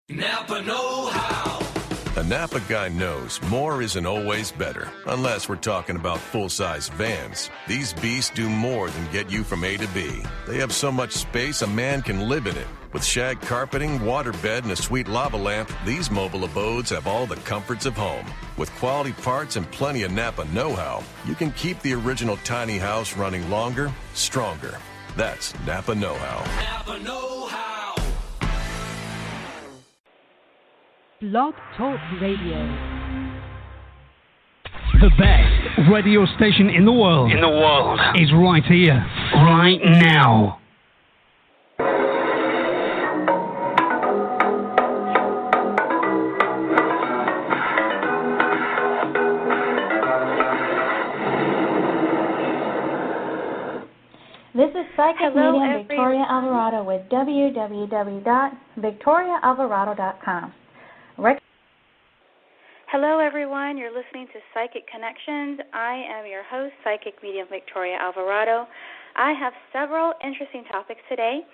Napa know-how. A Napa guy knows more isn't always better, unless we're talking about full-size vans. These beasts do more than get you from A to B. They have so much space a man can live in it. With shag carpeting, waterbed, and a sweet lava lamp, these mobile abodes have all the comforts of home. With quality parts and plenty of Napa know-how, you can keep the original tiny house running longer, stronger. That's Napa know-how. Napa know-how. Blog Talk Radio. The best radio station in the world. Is right here, right now. This is Psychic Medium Victoria Alvarado with www.victoriaalvarado.com. Hello, everyone. You're listening to Psychic Connections. I am your host, Psychic Medium Victoria Alvarado. I have several interesting topics today.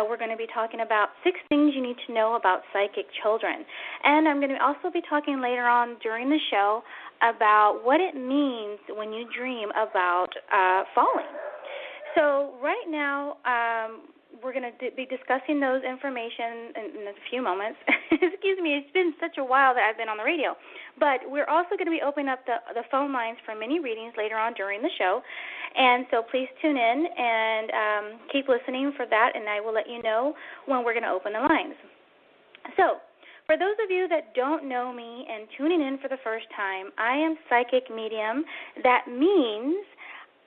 We're going to be talking about 6 things you need to know about psychic children. And I'm going to also be talking later on during the show about what it means when you dream about falling. So right now, we're going to be discussing those information in a few moments. Excuse me, it's been such a while that I've been on the radio. But we're also going to be opening up the phone lines for mini readings later on during the show. And so please tune in and keep listening for that, and I will let you know when we're going to open the lines. So for those of you that don't know me and tuning in for the first time, I am Psychic Medium. That means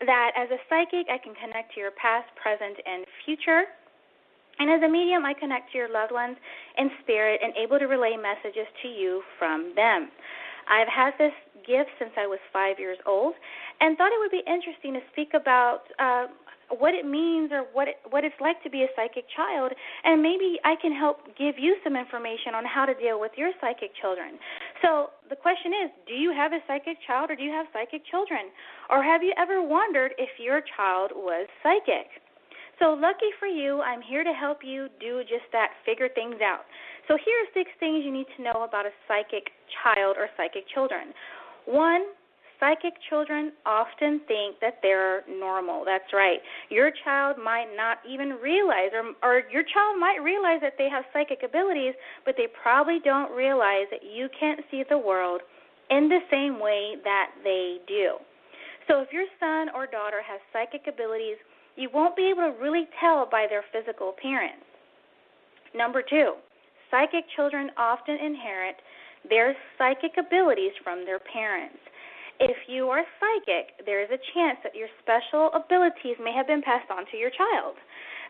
that as a psychic, I can connect to your past, present, and future. And as a medium, I connect to your loved ones in spirit and able to relay messages to you from them. I've had this gift since I was 5 years old and thought it would be interesting to speak about what it means or what it's like to be a psychic child, and maybe I can help give you some information on how to deal with your psychic children. So the question is, do you have a psychic child or do you have psychic children? Or have you ever wondered if your child was psychic? So lucky for you, I'm here to help you do just that, figure things out. So here are 6 things you need to know about a psychic child or psychic children. 1, psychic children often think that they're normal. That's right. Your child might not even realize, or your child might realize that they have psychic abilities, but they probably don't realize that you can't see the world in the same way that they do. So if your son or daughter has psychic abilities, you won't be able to really tell by their physical appearance. Number 2, psychic children often inherit their psychic abilities from their parents. If you are psychic, there is a chance that your special abilities may have been passed on to your child.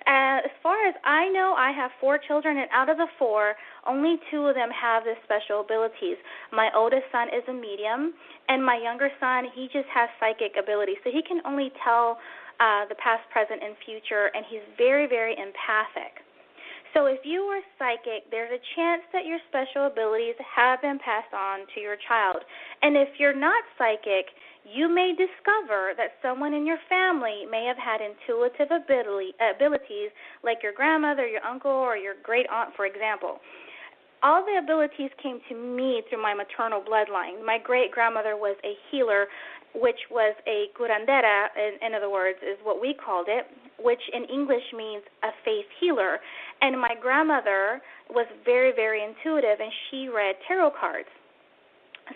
As far as I know, I have 4 children, and out of the 4, only 2 of them have the special abilities. My oldest son is a medium, and my younger son, he just has psychic abilities. So he can only tell the past, present, and future, and he's very, very empathic. So if you are psychic, there's a chance that your special abilities have been passed on to your child. And if you're not psychic, you may discover that someone in your family may have had intuitive abilities, like your grandmother, your uncle, or your great aunt, for example. All the abilities came to me through my maternal bloodline. My great-grandmother was a healer, which was a curandera, in other words, is what we called it, which in English means a faith healer. And my grandmother was very, very intuitive, and she read tarot cards.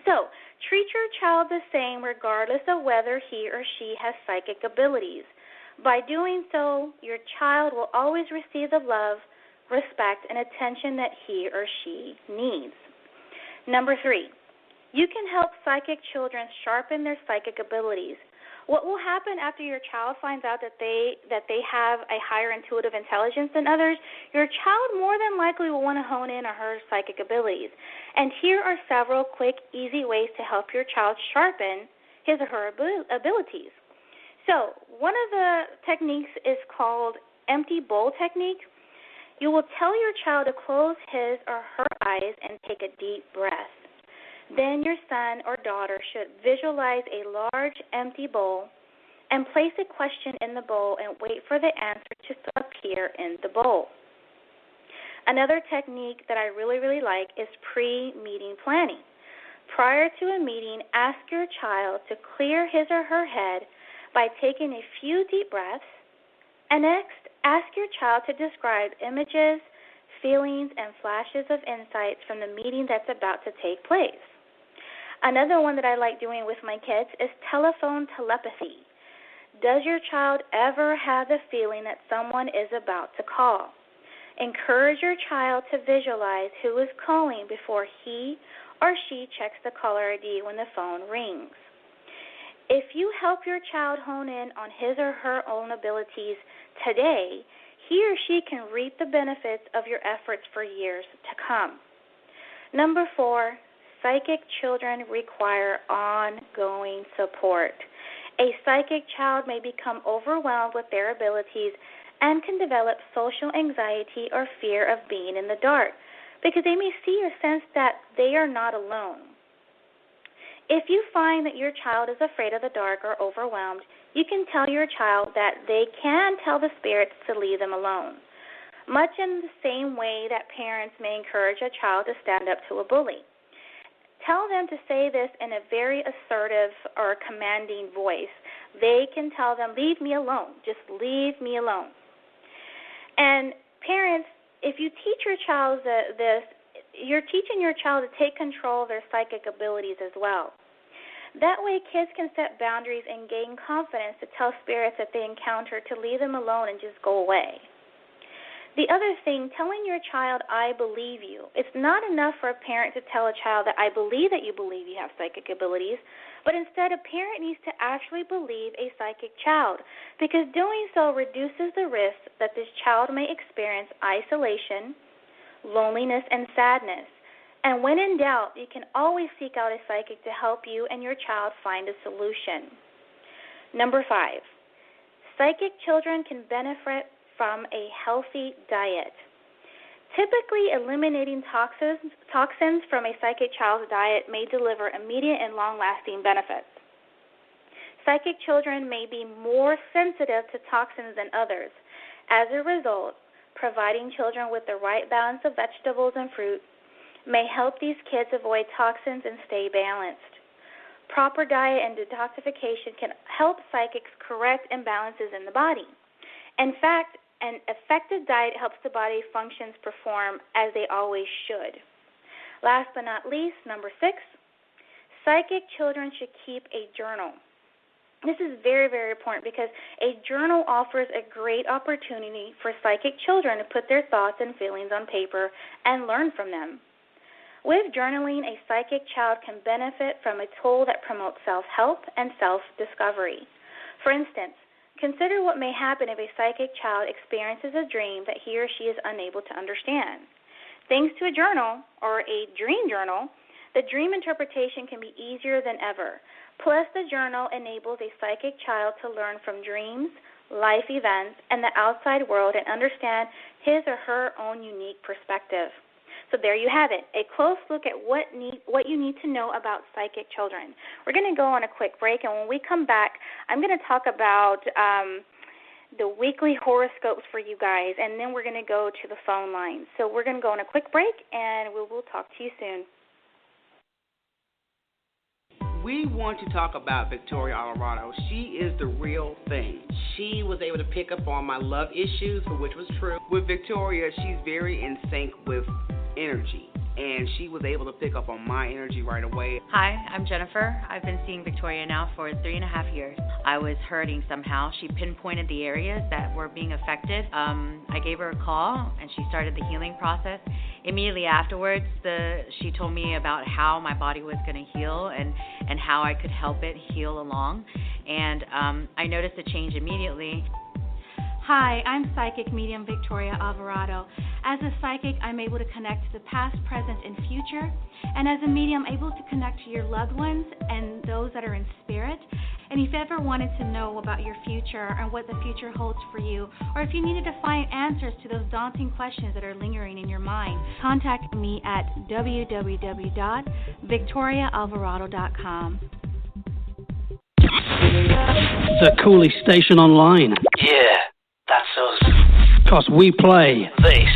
So treat your child the same regardless of whether he or she has psychic abilities. By doing so, your child will always receive the love, respect, and attention that he or she needs. Number 3, you can help psychic children sharpen their psychic abilities. What will happen after your child finds out that they have a higher intuitive intelligence than others? Your child more than likely will want to hone in on her psychic abilities. And here are several quick, easy ways to help your child sharpen his or her abilities. So one of the techniques is called empty bowl technique. You will tell your child to close his or her eyes and take a deep breath. Then your son or daughter should visualize a large empty bowl and place a question in the bowl and wait for the answer to appear in the bowl. Another technique that I really, really like is pre-meeting planning. Prior to a meeting, ask your child to clear his or her head by taking a few deep breaths, and next, ask your child to describe images, feelings, and flashes of insights from the meeting that's about to take place. Another one that I like doing with my kids is telephone telepathy. Does your child ever have the feeling that someone is about to call? Encourage your child to visualize who is calling before he or she checks the caller ID when the phone rings. If you help your child hone in on his or her own abilities today, he or she can reap the benefits of your efforts for years to come. Number 4, psychic children require ongoing support. A psychic child may become overwhelmed with their abilities and can develop social anxiety or fear of being in the dark because they may see or sense that they are not alone. If you find that your child is afraid of the dark or overwhelmed, you can tell your child that they can tell the spirits to leave them alone, much in the same way that parents may encourage a child to stand up to a bully. Tell them to say this in a very assertive or commanding voice. They can tell them, leave me alone, just leave me alone. And parents, if you teach your child this, you're teaching your child to take control of their psychic abilities as well. That way, kids can set boundaries and gain confidence to tell spirits that they encounter to leave them alone and just go away. The other thing, telling your child, I believe you. It's not enough for a parent to tell a child that I believe that you believe you have psychic abilities, but instead a parent needs to actually believe a psychic child, because doing so reduces the risk that this child may experience isolation, loneliness, and sadness. And when in doubt, you can always seek out a psychic to help you and your child find a solution. Number 5, psychic children can benefit from a healthy diet. Typically, eliminating toxins from a psychic child's diet may deliver immediate and long-lasting benefits. Psychic children may be more sensitive to toxins than others. As a result, providing children with the right balance of vegetables and fruit may help these kids avoid toxins and stay balanced. Proper diet and detoxification can help psychics correct imbalances in the body. In fact, an effective diet helps the body functions perform as they always should. Last but not least, number 6, psychic children should keep a journal. This is very, very important because a journal offers a great opportunity for psychic children to put their thoughts and feelings on paper and learn from them. With journaling, a psychic child can benefit from a tool that promotes self-help and self-discovery. For instance, consider what may happen if a psychic child experiences a dream that he or she is unable to understand. Thanks to a journal or a dream journal, the dream interpretation can be easier than ever. Plus, the journal enables a psychic child to learn from dreams, life events, and the outside world and understand his or her own unique perspective. So there you have it, a close look at what you need to know about psychic children. We're going to go on a quick break, and when we come back, I'm going to talk about the weekly horoscopes for you guys, and then we're going to go to the phone lines. So we're going to go on a quick break, and we will talk to you soon. We want to talk about Victoria Alvarado. She is the real thing. She was able to pick up on my love issues, which was true. With Victoria, she's very in sync with energy, and she was able to pick up on my energy right away. Hi, I'm Jennifer. I've been seeing Victoria now for 3.5 years. I was hurting somehow. She pinpointed the areas that were being affected. I gave her a call, and she started the healing process. Immediately afterwards, she told me about how my body was going to heal and how I could help it heal along. And I noticed a change immediately. Hi, I'm psychic medium Victoria Alvarado. As a psychic, I'm able to connect to the past, present, and future. And as a medium, able to connect to your loved ones and those that are in spirit. And if you ever wanted to know about your future and what the future holds for you, or if you needed to find answers to those daunting questions that are lingering in your mind, contact me at www.victoriaalvarado.com. The coolest station online. Yeah, that's us. 'Cause we play this.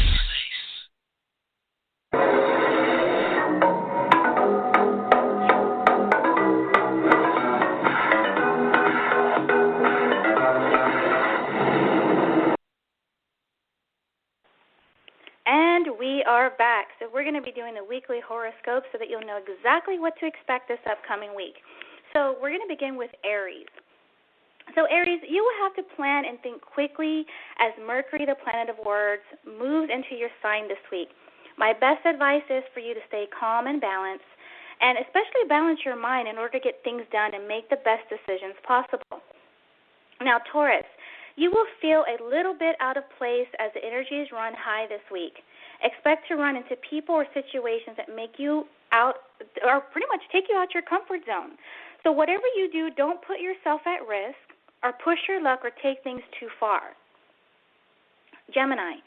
so we're going to be doing the weekly horoscope so that you'll know exactly what to expect this upcoming week. So we're going to begin with Aries. So Aries, you will have to plan and think quickly as Mercury, the planet of words, moves into your sign this week. My best advice is for you to stay calm and balanced, and especially balance your mind in order to get things done and make the best decisions possible. Now, Taurus, you will feel a little bit out of place as the energies run high this week. Expect to run into people or situations that make you out, or pretty much take you out your comfort zone. So whatever you do, don't put yourself at risk or push your luck or take things too far. Gemini,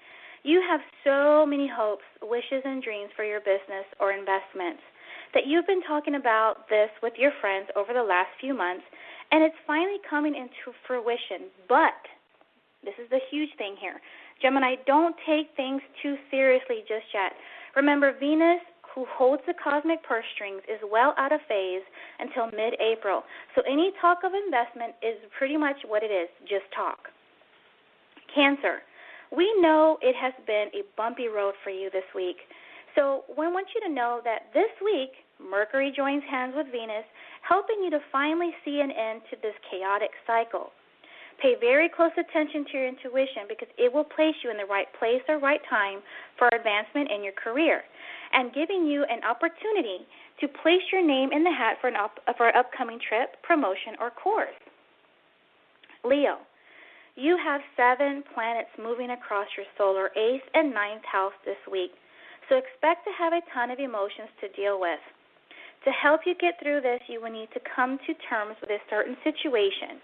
you have so many hopes, wishes, and dreams for your business or investments that you've been talking about this with your friends over the last few months, and it's finally coming into fruition. But this is the huge thing here. Gemini, don't take things too seriously just yet. Remember, Venus, who holds the cosmic purse strings, is well out of phase until mid-April. So any talk of investment is pretty much what it is, just talk. Cancer, we know it has been a bumpy road for you this week. So we want you to know that this week, Mercury joins hands with Venus, helping you to finally see an end to this chaotic cycle. Pay very close attention to your intuition because it will place you in the right place or right time for advancement in your career and giving you an opportunity to place your name in the hat for an upcoming trip, promotion, or course. Leo, you have 7 planets moving across your solar 8th and 9th house this week, so expect to have a ton of emotions to deal with. To help you get through this, you will need to come to terms with a certain situation.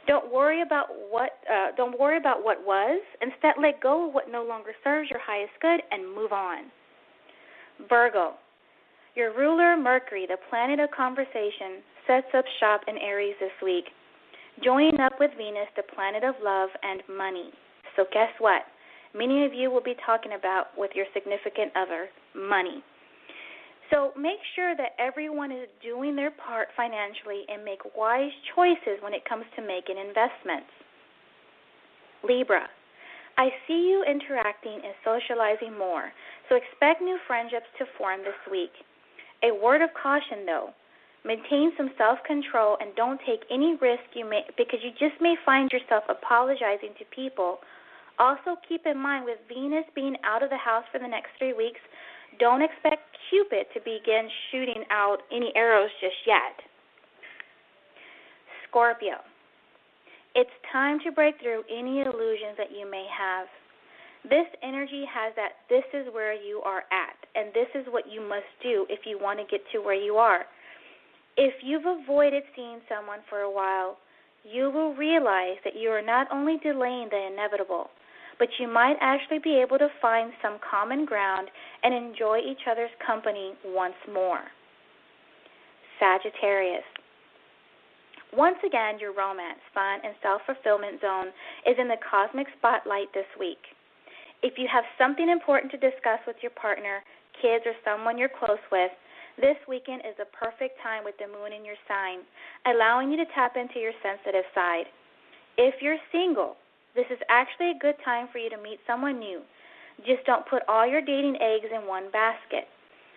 Don't worry about what was. Instead, let go of what no longer serves your highest good and move on. Virgo, your ruler Mercury, the planet of conversation, sets up shop in Aries this week, joining up with Venus, the planet of love and money. So guess what? Many of you will be talking about with your significant other money. So make sure that everyone is doing their part financially and make wise choices when it comes to making investments. Libra, I see you interacting and socializing more, so expect new friendships to form this week. A word of caution, though. Maintain some self-control and don't take any risk because you just may find yourself apologizing to people. Also, keep in mind with Venus being out of the house for the next 3 weeks, don't expect Cupid to begin shooting out any arrows just yet. Scorpio, it's time to break through any illusions that you may have. This energy has that this is where you are at, and this is what you must do if you want to get to where you are. If you've avoided seeing someone for a while, you will realize that you are not only delaying the inevitable, but you might actually be able to find some common ground and enjoy each other's company once more. Sagittarius, once again, your romance, fun, and self-fulfillment zone is in the cosmic spotlight this week. If you have something important to discuss with your partner, kids, or someone you're close with, this weekend is a perfect time with the moon in your sign, allowing you to tap into your sensitive side. If you're single, this is actually a good time for you to meet someone new. Just don't put all your dating eggs in one basket.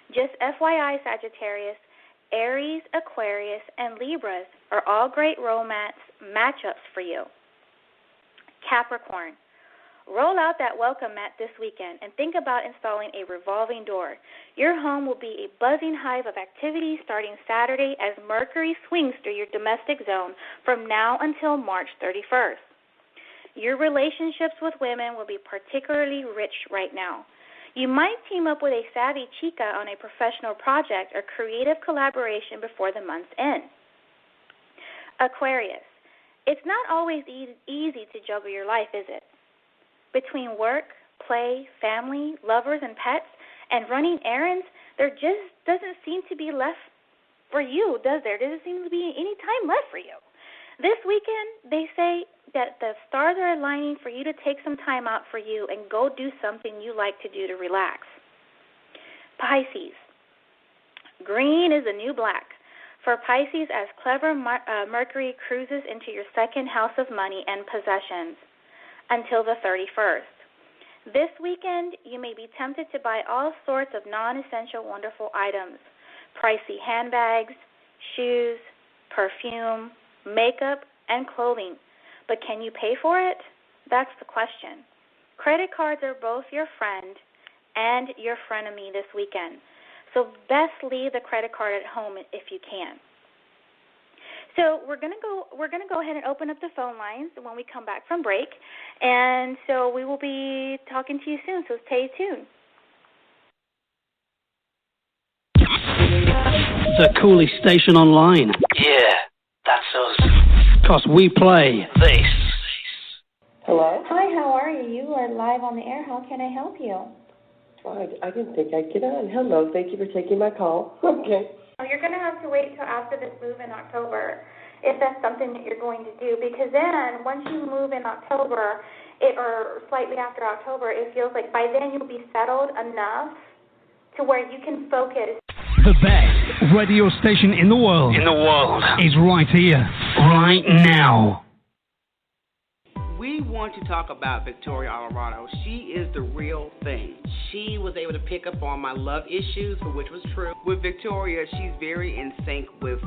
Just FYI, Sagittarius, Aries, Aquarius, and Libras are all great romance matchups for you. Capricorn, roll out that welcome mat this weekend and think about installing a revolving door. Your home will be a buzzing hive of activity starting Saturday as Mercury swings through your domestic zone from now until March 31st. Your relationships with women will be particularly rich right now. You might team up with a savvy chica on a professional project or creative collaboration before the month's end. Aquarius, it's not always easy to juggle your life, is it? Between work, play, family, lovers, and pets, and running errands, there just doesn't seem to be left for you, does there? There doesn't seem to be any time left for you. This weekend, they say that the stars are aligning for you to take some time out for you and go do something you like to do to relax. Pisces, green is the new black. For Pisces, as clever Mercury cruises into your second house of money and possessions until the 31st. This weekend, you may be tempted to buy all sorts of non-essential wonderful items, pricey handbags, shoes, perfume, makeup, and clothing. But can you pay for it? That's the question. Credit cards are both your friend and your frenemy this weekend. So best leave the credit card at home if you can. So we're gonna go ahead and open up the phone lines when we come back from break, and so we will be talking to you soon. So stay tuned. The coolest station online. Yeah, that's us. 'Cause we play this. Hello? Hi, how are you? You are live on the air. How can I help you? I didn't think I'd get on. Hello, thank you for taking my call. Okay. You're going to have to wait till after this move in October if that's something that you're going to do, because then once you move in October, or slightly after October, it feels like by then you'll be settled enough to where you can focus. the best radio station in the world. Is right here, right now. We want to talk about Victoria Alvarado. She is the real thing. She was able to pick up on my love issues, for which was true. With Victoria, she's very in sync with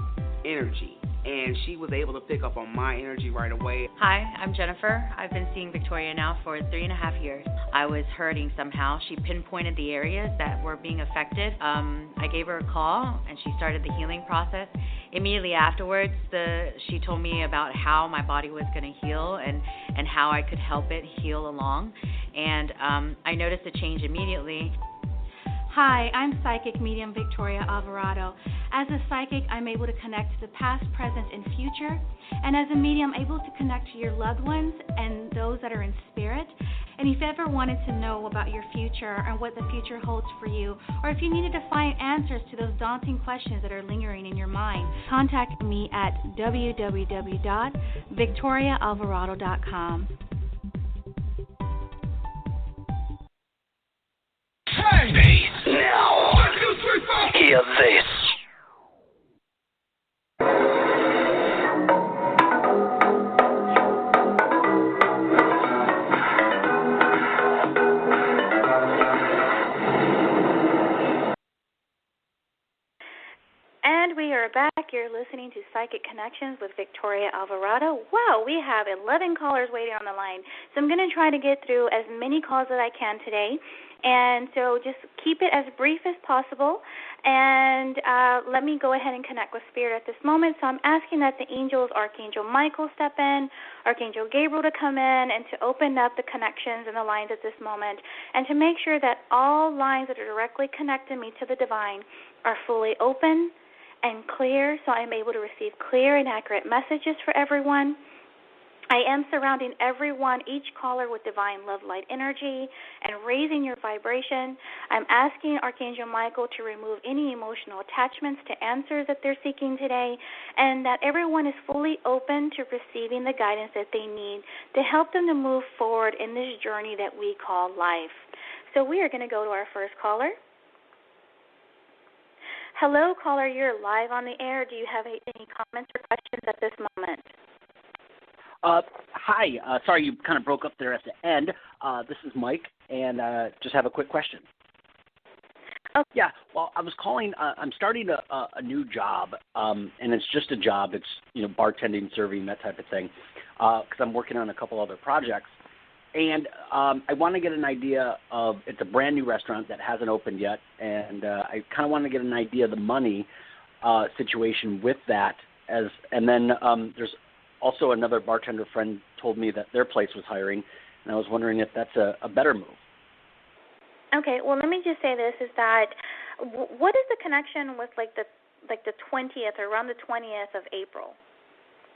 energy, and she was able to pick up on my energy right away. Hi, I'm Jennifer. I've been seeing Victoria now for 3.5 years. I was hurting somehow. She pinpointed the areas that were being affected. I gave her a call, and she started the healing process. Immediately afterwards, she told me about how my body was going to heal and how I could help it heal along. And I noticed a change immediately. Hi, I'm psychic medium Victoria Alvarado. As a psychic, I'm able to connect to the past, present, and future. And as a medium, able to connect to your loved ones and those that are in spirit. And if you ever wanted to know about your future and what the future holds for you, or if you needed to find answers to those daunting questions that are lingering in your mind, contact me at www.victoriaalvarado.com. Space now. 1, 2, 3, 4. Hear this. And we are back. You're listening to Psychic Connections with Victoria Alvarado. Wow, we have 11 callers waiting on the line. So I'm going to try to get through as many calls as I can today. And so just keep it as brief as possible. And let me go ahead and connect with Spirit at this moment. So I'm asking that the angels, Archangel Michael step in, Archangel Gabriel to come in, and to open up the connections and the lines at this moment, and to make sure that all lines that are directly connecting me to the divine are fully open and clear, so I'm able to receive clear and accurate messages for everyone. I am surrounding everyone, each caller, with divine love, light, energy, and raising your vibration. I'm asking Archangel Michael to remove any emotional attachments to answers that they're seeking today, and that everyone is fully open to receiving the guidance that they need to help them to move forward in this journey that we call life. So we are going to go to our first caller. Hello, caller. You're live on the air. Do you have any comments or questions at this moment? Hi. Sorry you kind of broke up there at the end. This is Mike, and just have a quick question. Okay. Yeah, well, I was calling. I'm starting a new job, and it's just a job. It's, bartending, serving, that type of thing, because I'm working on a couple other projects. And I want to get an idea of, it's a brand new restaurant that hasn't opened yet, and I kind of want to get an idea of the money situation with that. And then there's also another bartender friend told me that their place was hiring, and I was wondering if that's a better move. Okay, well, let me just say this, is that what is the connection with the 20th or around the 20th of April?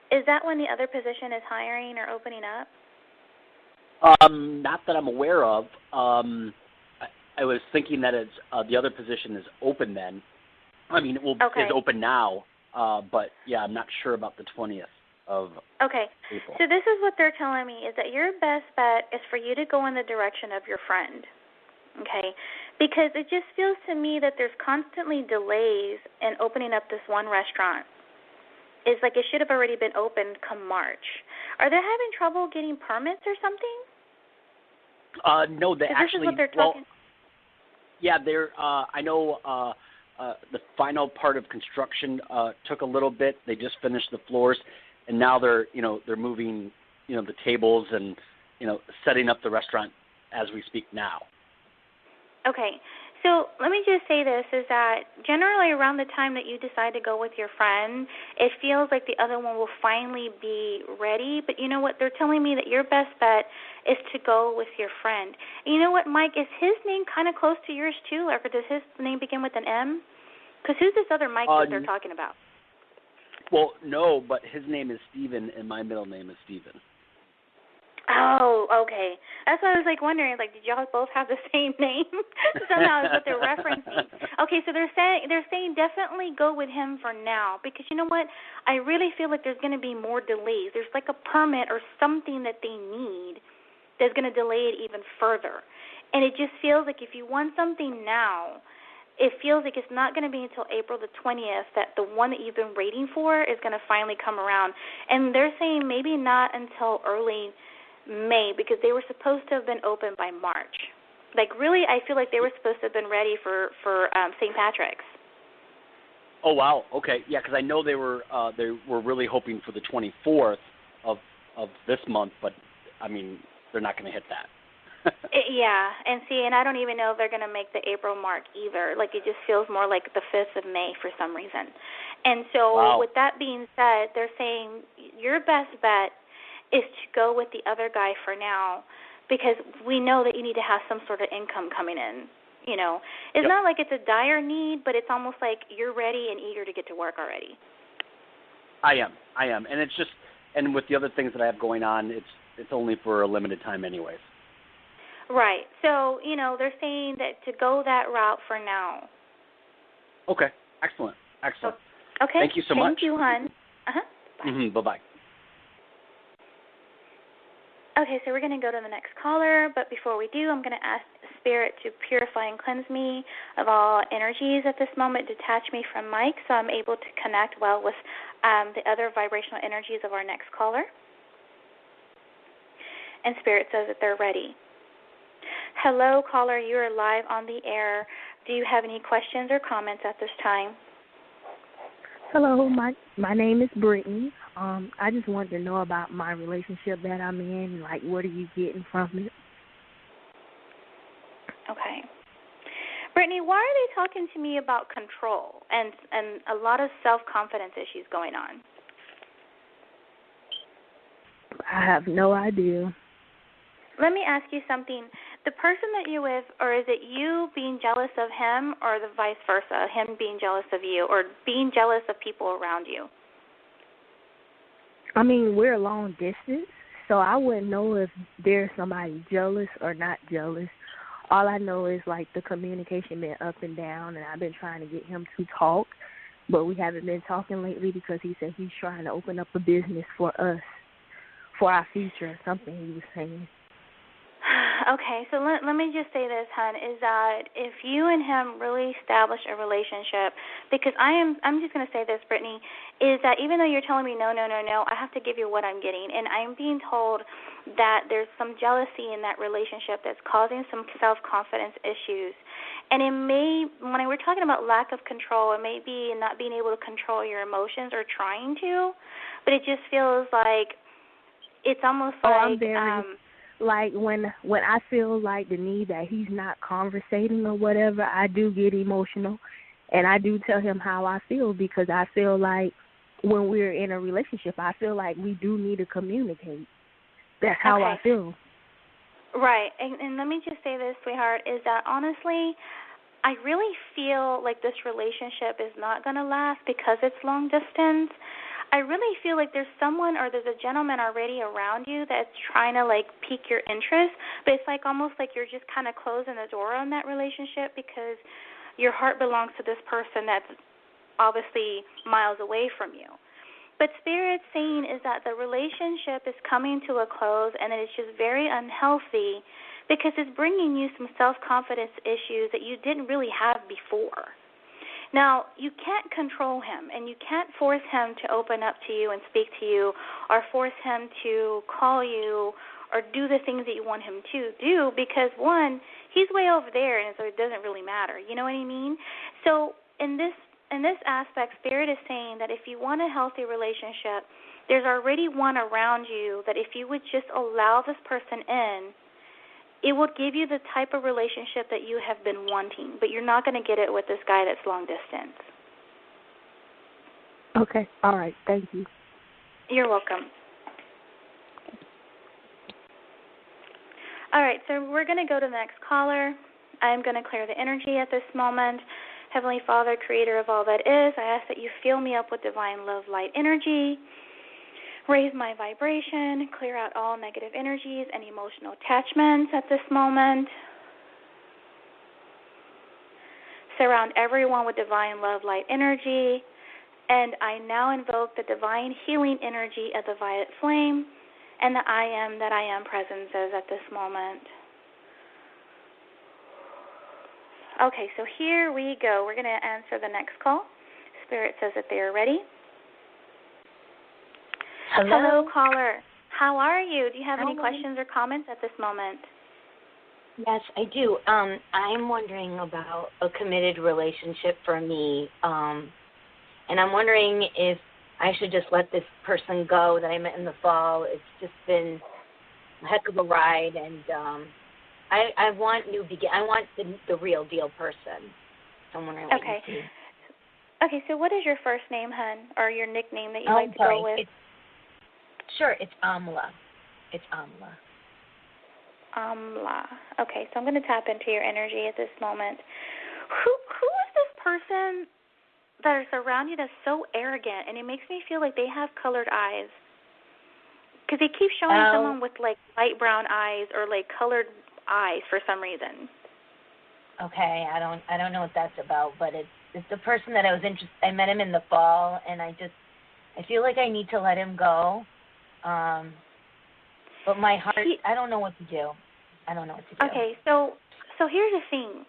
Is that when the other position is hiring or opening up? Not that I'm aware of. I was thinking that it's the other position is open then. I mean, is open now, but yeah, I'm not sure about the 20th of April. So this is what they're telling me, is that your best bet is for you to go in the direction of your friend, okay? Because it just feels to me that there's constantly delays in opening up this one restaurant. It's like it should have already been opened come March. Are they having trouble getting permits or something? No, they actually. This is what they're talking. Well, yeah, they're. I know the final part of construction took a little bit. They just finished the floors, and now they're moving the tables and setting up the restaurant as we speak now. Okay. So let me just say this, is that generally around the time that you decide to go with your friend, it feels like the other one will finally be ready. But you know what? They're telling me that your best bet is to go with your friend. And you know what, Mike? Is his name kind of close to yours too? Or does his name begin with an M? Because who's this other Mike that they're talking about? Well, no, but his name is Steven, and my middle name is Steven. Oh, okay. That's why I was wondering, did y'all both have the same name? Somehow is what they're referencing. Okay, so they're saying definitely go with him for now, because you know what? I really feel like there's going to be more delays. There's a permit or something that they need that's going to delay it even further. And it just feels like if you want something now, it feels like it's not going to be until April the 20th that the one that you've been waiting for is going to finally come around. And they're saying maybe not until early May, because they were supposed to have been open by March. Really, I feel like they were supposed to have been ready for St. Patrick's. Oh wow, okay, yeah, because I know they were really hoping for the 24th of this month, but I mean they're not going to hit that. Yeah, and I don't even know if they're going to make the April mark either. It just feels more like the 5th of May for some reason. And so with that being said, they're saying your best bet is to go with the other guy for now, because we know that you need to have some sort of income coming in. It's not like it's a dire need, but it's almost like you're ready and eager to get to work already. I am, and it's just, and with the other things that I have going on, it's only for a limited time anyways. Right. So, they're saying that to go that route for now. Okay. Excellent. Okay. Thank you so much. Thank you, hon. Bye. Bye-bye. Okay, so we're going to go to the next caller, but before we do, I'm going to ask Spirit to purify and cleanse me of all energies at this moment, detach me from Mike, so I'm able to connect well with the other vibrational energies of our next caller. And Spirit says that they're ready. Hello, caller, you are live on the air. Do you have any questions or comments at this time? Hello, my name is Brittany. I just wanted to know about my relationship that I'm in, what are you getting from it? Okay. Brittany, why are they talking to me about control and a lot of self-confidence issues going on? I have no idea. Let me ask you something. The person that you're with, or is it you being jealous of him, or the vice versa, him being jealous of you, or being jealous of people around you? I mean, we're long distance, so I wouldn't know if there's somebody jealous or not jealous. All I know is, the communication been up and down, and I've been trying to get him to talk, but we haven't been talking lately because he said he's trying to open up a business for us, for our future, something he was saying. Okay, so let me just say this, hon, is that if you and him really establish a relationship, because I'm just going to say this, Brittany, is that even though you're telling me no, I have to give you what I'm getting, and I'm being told that there's some jealousy in that relationship that's causing some self-confidence issues. And it may, when we're talking about lack of control, it may be not being able to control your emotions or trying to, but it just feels like it's almost I'm very... when I feel the need that he's not conversating or whatever, I do get emotional, and I do tell him how I feel, because I feel like when we're in a relationship, I feel like we do need to communicate. That's how I feel. Right, and let me just say this, sweetheart, is that honestly, I really feel like this relationship is not going to last because it's long distance. I really feel like there's someone or there's a gentleman already around you that's trying to pique your interest, but it's almost like you're just kind of closing the door on that relationship because your heart belongs to this person that's obviously miles away from you. But Spirit's saying is that the relationship is coming to a close and that it's just very unhealthy because it's bringing you some self-confidence issues that you didn't really have before. Now, you can't control him, and you can't force him to open up to you and speak to you, or force him to call you or do the things that you want him to do, because, one, he's way over there, and so it doesn't really matter. You know what I mean? So in this aspect, Spirit is saying that if you want a healthy relationship, there's already one around you that if you would just allow this person in, it will give you the type of relationship that you have been wanting, but you're not going to get it with this guy that's long distance. Okay. All right. Thank you. You're welcome. All right, so we're going to go to the next caller. I'm going to clear the energy at this moment. Heavenly Father, creator of all that is, I ask that you fill me up with divine love, light, energy. Raise my vibration, clear out all negative energies and emotional attachments at this moment. Surround everyone with divine love, light, energy. And I now invoke the divine healing energy of the violet flame and the I am that I am presences at this moment. Okay, so here we go. We're going to answer the next call. Spirit says that they are ready. Hello, caller. How are you? Do you have any questions or comments at this moment? Yes, I do. I'm wondering about a committed relationship for me, and I'm wondering if I should just let this person go that I met in the fall. It's just been a heck of a ride, and I want I want the real deal person. So I'm wondering what you see. Okay, so what is your first name, hun, or your nickname that you like to go with? It's Amla. It's Amla. Amla. Okay, so I'm going to tap into your energy at this moment. Who is this person that is around you that's so arrogant, and it makes me feel like they have colored eyes? Because they keep showing someone with like light brown eyes or like colored eyes for some reason. Okay, I don't know what that's about, but it's the person that I was interested. I met him in the fall, and I feel like I need to let him go. But my heart, I don't know what to do. Okay, so here's the thing.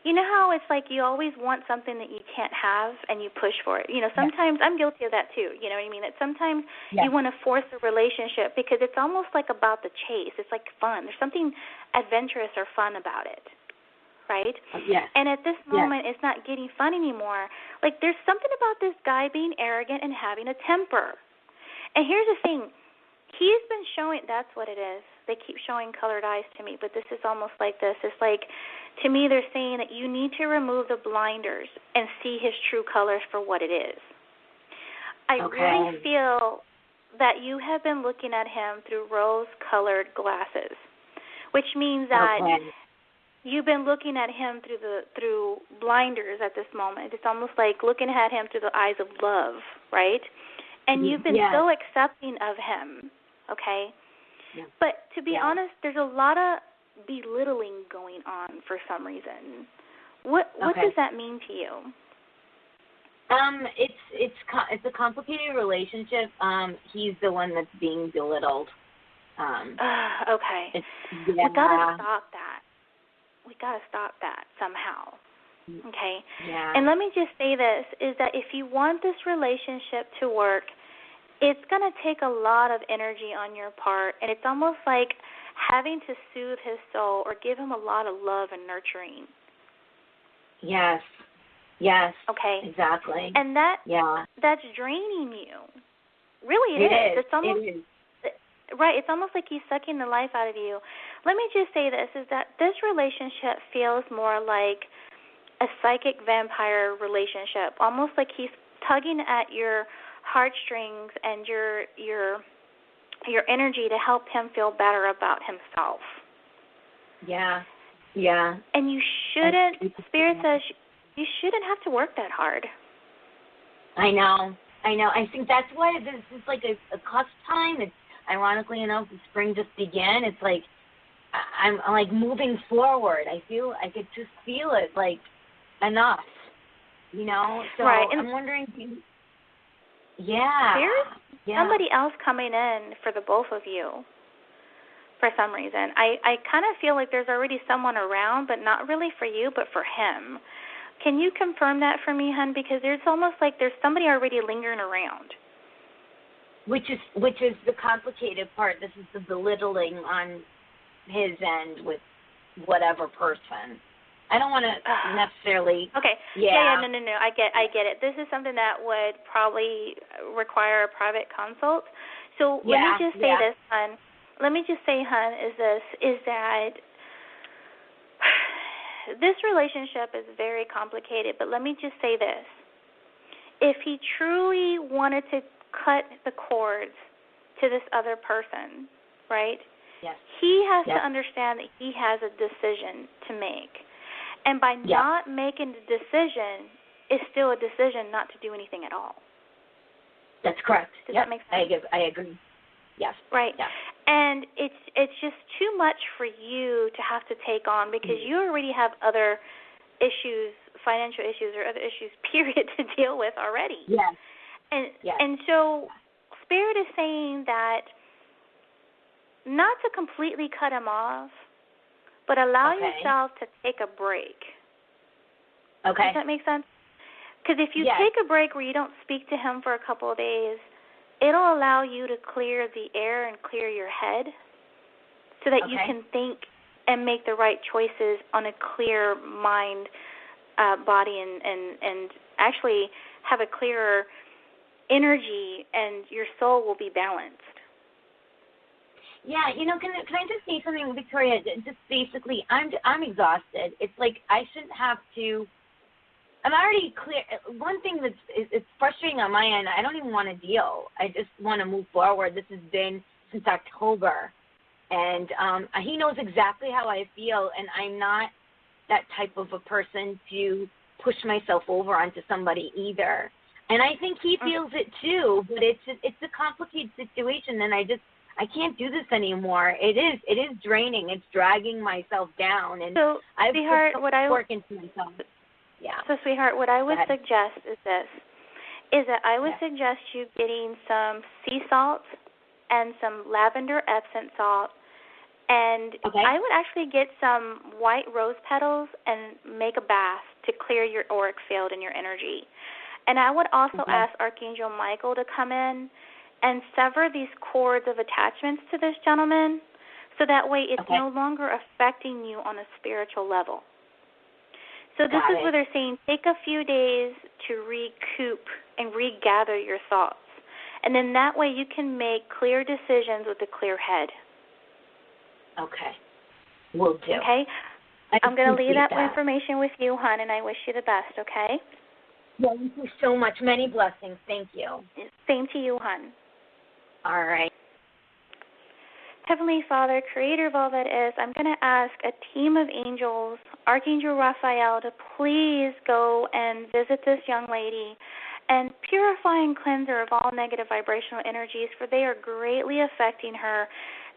You know how it's like you always want something that you can't have and you push for it. You know, sometimes I'm guilty of that too. You know what I mean? That sometimes you want to force a relationship because it's almost like about the chase. It's like fun. There's something adventurous or fun about it, right? Yes. And at this moment, it's not getting fun anymore. Like there's something about this guy being arrogant and having a temper. And here's the thing. He's been showing, that's what it is. They keep showing colored eyes to me, but this is almost like this. It's like, to me, they're saying that you need to remove the blinders and see his true colors for what it is. I really feel that you have been looking at him through rose-colored glasses, which means that you've been looking at him through blinders at this moment. It's almost like looking at him through the eyes of love, right? And you've been so accepting of him, okay? Yeah. But to be honest, there's a lot of belittling going on for some reason. What does that mean to you? It's a complicated relationship. He's the one that's being belittled. Okay. We gotta stop that. We gotta stop that somehow. Okay? Yeah. And let me just say this, is that if you want this relationship to work, it's going to take a lot of energy on your part, and it's almost like having to soothe his soul or give him a lot of love and nurturing. Yes. Okay. Exactly. And that's draining you. Really, it is. It's almost, it is. Right, it's almost like he's sucking the life out of you. Let me just say this, is that this relationship feels more like a psychic vampire relationship, almost like he's tugging at your heartstrings and your energy to help him feel better about himself. Yeah. And you shouldn't, Spirit says, you shouldn't have to work that hard. I know. I think that's why this is like a cusp time. It's ironically enough, the spring just began. It's like I'm like moving forward. I could just feel it, like enough, you know. So right. I'm wondering. There's somebody else coming in for the both of you. For some reason, I kind of feel like there's already someone around, but not really for you, but for him. Can you confirm that for me, hon? Because it's almost like there's somebody already lingering around. Which is the complicated part. This is the belittling on his end with whatever person. I don't want to necessarily. Okay. Yeah. No. I get it. This is something that would probably require a private consult. So let me just say this, hon. Is that this relationship is very complicated. But let me just say this: if he truly wanted to cut the cords to this other person, right? Yes. He has to understand that he has a decision to make. And by not making the decision, it's still a decision not to do anything at all. That's correct. Does that make sense? I agree. Yes. Right. Yes. And it's just too much for you to have to take on because you already have other issues, financial issues or other issues, period, to deal with already. Yes. And so Spirit is saying that not to completely cut him off, but allow yourself to take a break. Okay. Does that make sense? Because if you take a break where you don't speak to him for a couple of days, it'll allow you to clear the air and clear your head so that you can think and make the right choices on a clear mind, body, and actually have a clearer energy, and your soul will be balanced. Yeah, can I just say something, Victoria? Just basically, I'm exhausted. It's like I shouldn't have to. I'm already clear. One thing it's frustrating on my end. I don't even want to deal. I just want to move forward. This has been since October, and he knows exactly how I feel, and I'm not that type of a person to push myself over onto somebody either. And I think he feels it too, but it's a complicated situation, and I can't do this anymore. It is draining. It's dragging myself down, and so, I've sweetheart, put work into myself. Yeah. So, sweetheart, what I would suggest is that I would suggest you getting some sea salt and some lavender Epsom salt, and I would actually get some white rose petals and make a bath to clear your auric field and your energy. And I would also ask Archangel Michael to come in and sever these cords of attachments to this gentleman so that way it's no longer affecting you on a spiritual level. So this is where they're saying take a few days to recoup and regather your thoughts. And then that way you can make clear decisions with a clear head. Okay. Will do. Okay? I'm going to leave that information with you, hon, and I wish you the best, okay? Thank you so much. Many blessings. Thank you. Same to you, hon. All right. Heavenly Father, Creator of all that is, I'm going to ask a team of angels, Archangel Raphael, to please go and visit this young lady and purify and cleanse her of all negative vibrational energies, for they are greatly affecting her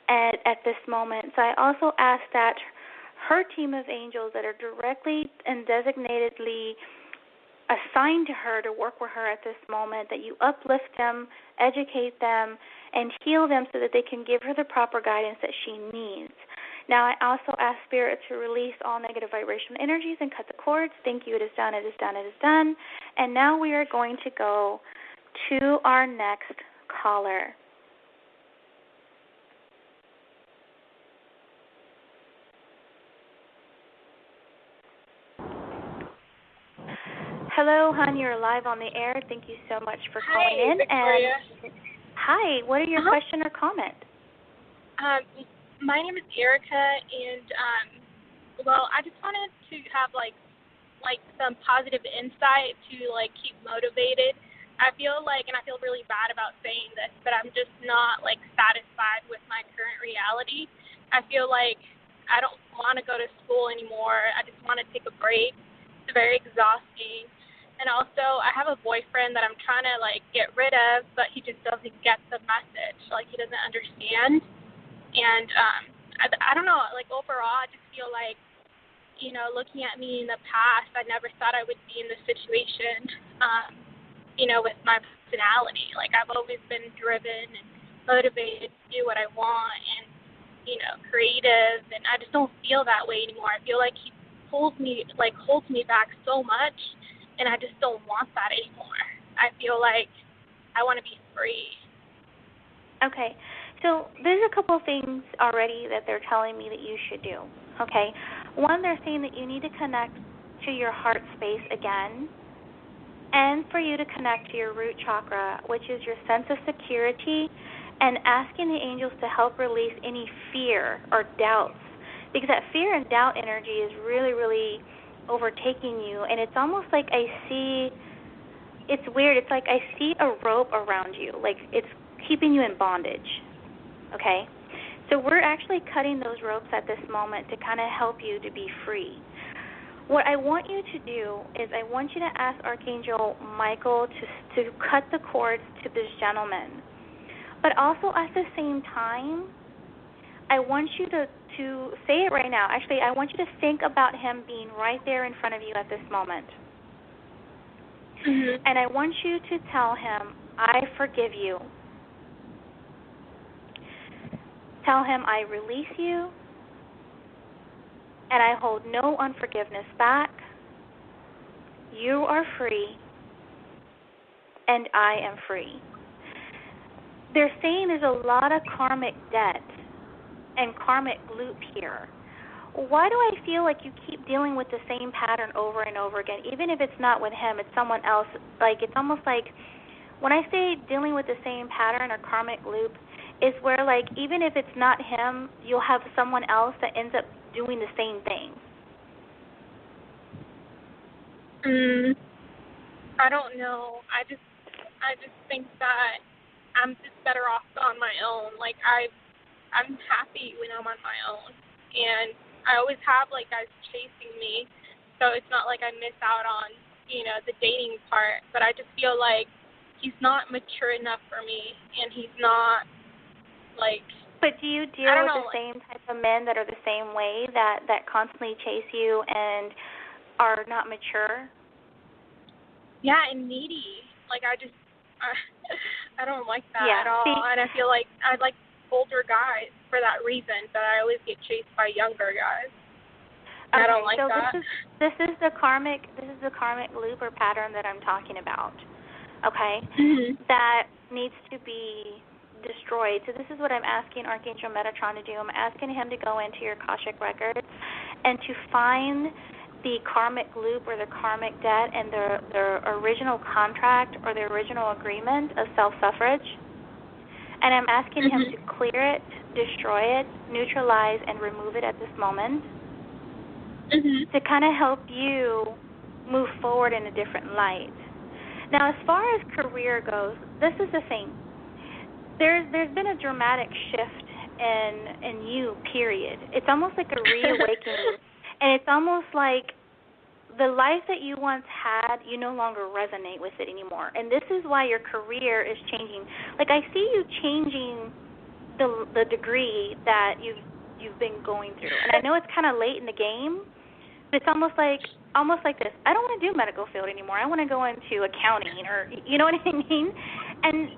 at this moment. So I also ask that her team of angels that are directly and designatedly assigned to her to work with her at this moment, that you uplift them, educate them, and heal them so that they can give her the proper guidance that she needs. Now, I also ask Spirit to release all negative vibrational energies and cut the cords. Thank you. It is done. It is done. It is done. And now we are going to go to our next caller. Hello, hon. You're live on the air. Thank you so much for calling in. Victoria. And hi, what are your question or comment? My name is Erica, and I just wanted to have like some positive insight to keep motivated. I feel and I feel really bad about saying this, but I'm just not satisfied with my current reality. I feel like I don't want to go to school anymore. I just want to take a break. It's very exhausting. And also, I have a boyfriend that I'm trying to, get rid of, but he just doesn't get the message. He doesn't understand. And I don't know, overall, I just feel looking at me in the past, I never thought I would be in this situation, with my personality. I've always been driven and motivated to do what I want and, creative. And I just don't feel that way anymore. I feel like holds me back so much, and I just don't want that anymore. I feel like I want to be free. Okay. So there's a couple of things already that they're telling me that you should do. Okay. One, they're saying that you need to connect to your heart space again, and for you to connect to your root chakra, which is your sense of security, and asking the angels to help release any fear or doubts, because that fear and doubt energy is really, really overtaking you, and it's almost like it's weird, it's like I see a rope around you, like it's keeping you in bondage, okay? So we're actually cutting those ropes at this moment to kind of help you to be free. What I want you to do is I want you to ask Archangel Michael to cut the cords to this gentleman. But also at the same time, I want you to say it right now. Actually, I want you to think about him being right there in front of you at this moment. Mm-hmm. And I want you to tell him, I forgive you. Tell him I release you, and I hold no unforgiveness back. You are free, and I am free. They're saying there's a lot of karmic debt and karmic loop here. Why do I feel like you keep dealing with the same pattern over and over again? Even if it's not with him, it's someone else. Like, it's almost like when I say dealing with the same pattern or karmic loop, is where, like, even if it's not him, you'll have someone else that ends up doing the same thing. I don't know. I just think that I'm just better off on my own. Like, I'm happy when I'm on my own, and I always have like guys chasing me, so it's not like I miss out on, you know, the dating part. But I just feel like he's not mature enough for me, and he's not like. But do you deal with the same type of men that are the same way, that constantly chase you and are not mature? Yeah, and needy. Like, I don't like that at all. See, and I feel like I'd like older guys for that reason, that I always get chased by younger guys. Okay, I don't like so that. This is the karmic loop or pattern that I'm talking about. Okay? Mm-hmm. That needs to be destroyed. So this is what I'm asking Archangel Metatron to do. I'm asking him to go into your Akashic records and to find the karmic loop or the karmic debt and the original contract or the original agreement of self-suffrage. And I'm asking him to clear it, destroy it, neutralize, and remove it at this moment to kind of help you move forward in a different light. Now, as far as career goes, this is the thing. There's been a dramatic shift in you, period. It's almost like a reawakening. And it's almost like the life that you once had, you no longer resonate with it anymore. And this is why your career is changing. Like, I see you changing the degree that you've been going through. And I know it's kind of late in the game, but it's almost like this. I don't want to do medical field anymore. I want to go into accounting, or you know what I mean? And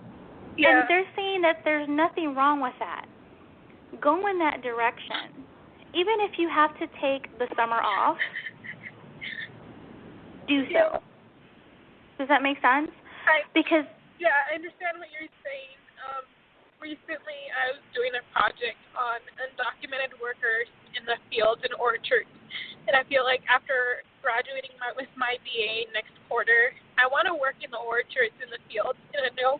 they're saying that there's nothing wrong with that. Go in that direction. Even if you have to take the summer off, do so. Does that make sense? I understand what you're saying. Recently, I was doing a project on undocumented workers in the fields and orchards, and I feel like after graduating with my BA next quarter, I want to work in the orchards in the fields, and I know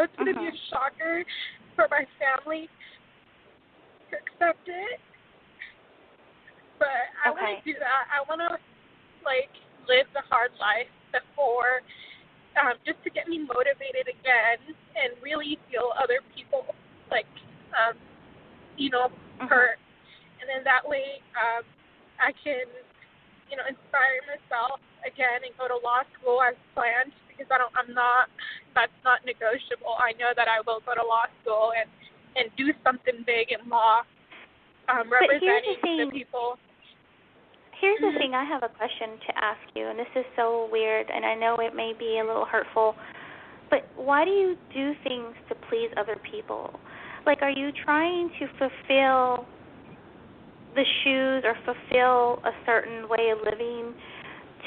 it's going to be a shocker for my family to accept it, but I want to do that. I want to live the hard life before, just to get me motivated again and really feel other people hurt, and then that way I can inspire myself again and go to law school as planned, because that's not negotiable. I know that I will go to law school and do something big in law, representing the people. Here's the thing, I have a question to ask you, and this is so weird, and I know it may be a little hurtful, but why do you do things to please other people? Like, are you trying to fulfill the shoes or fulfill a certain way of living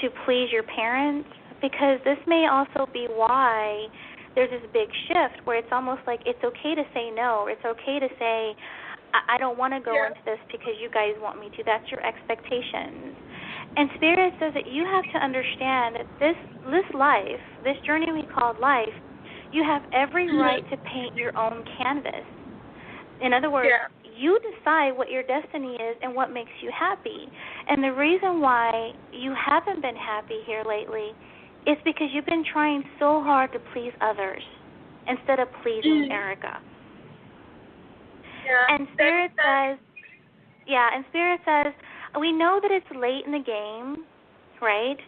to please your parents, because this may also be why there's this big shift where it's almost like it's okay to say no. It's okay to say, I don't want to go into this because you guys want me to. That's your expectations. And Spirit says that you have to understand that this life, this journey we call life, you have every right to paint your own canvas. In other words, you decide what your destiny is and what makes you happy. And the reason why you haven't been happy here lately is because you've been trying so hard to please others instead of pleasing Erica. Yeah, and Spirit says, we know that it's late in the game, right?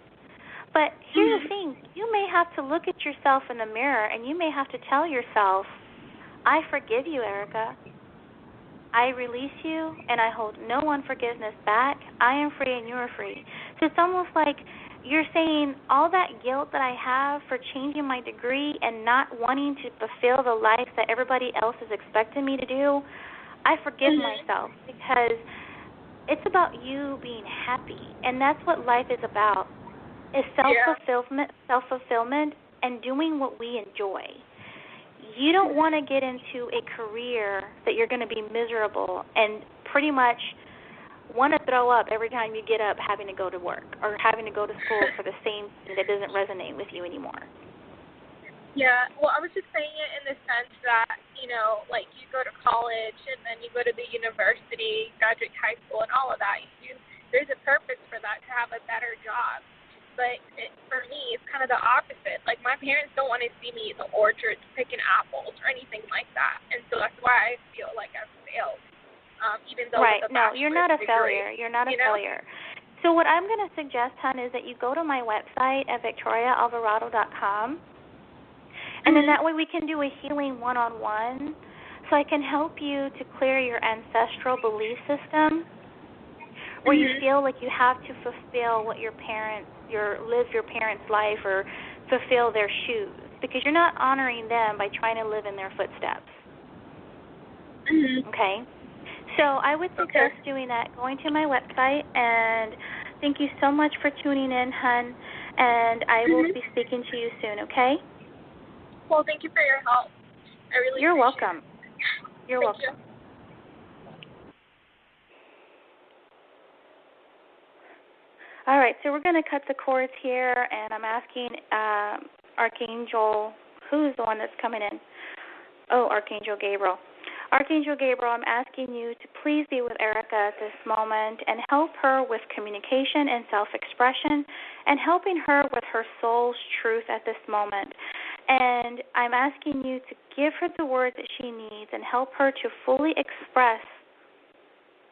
But here's the thing. You may have to look at yourself in the mirror and you may have to tell yourself, I forgive you, Erica. I release you and I hold no unforgiveness back. I am free and you are free. So it's almost like you're saying all that guilt that I have for changing my degree and not wanting to fulfill the life that everybody else is expecting me to do, I forgive myself, because it's about you being happy, and that's what life is about, is self-fulfillment and doing what we enjoy. You don't want to get into a career that you're going to be miserable and pretty much want to throw up every time you get up having to go to work or having to go to school for the same thing that doesn't resonate with you anymore. Yeah, well, I was just saying it in the sense that, you know, like you go to college and then you go to the university, graduate high school, and all of that. There's a purpose for that, to have a better job. But for me, it's kind of the opposite. Like, my parents don't want to see me in the orchards picking apples or anything like that. And so that's why I feel like I've failed, even though with a no, you're not a degree, failure. You're not a failure. So what I'm going to suggest, hon, is that you go to my website at VictoriaAlvarado.com. And then that way we can do a healing one-on-one, so I can help you to clear your ancestral belief system where you feel like you have to fulfill what live your parents' life or fulfill their shoes, because you're not honoring them by trying to live in their footsteps. Okay? So I would suggest doing that, going to my website, and thank you so much for tuning in, hon, and I will be speaking to you soon, okay? Well, thank you for your help. I really You're appreciate welcome. it. You're welcome. You. All right, so we're going to cut the cords here, and I'm asking Archangel, who's the one that's coming in? Oh, Archangel Gabriel. Archangel Gabriel, I'm asking you to please be with Erica at this moment and help her with communication and self-expression and helping her with her soul's truth at this moment. And I'm asking you to give her the words that she needs and help her to fully express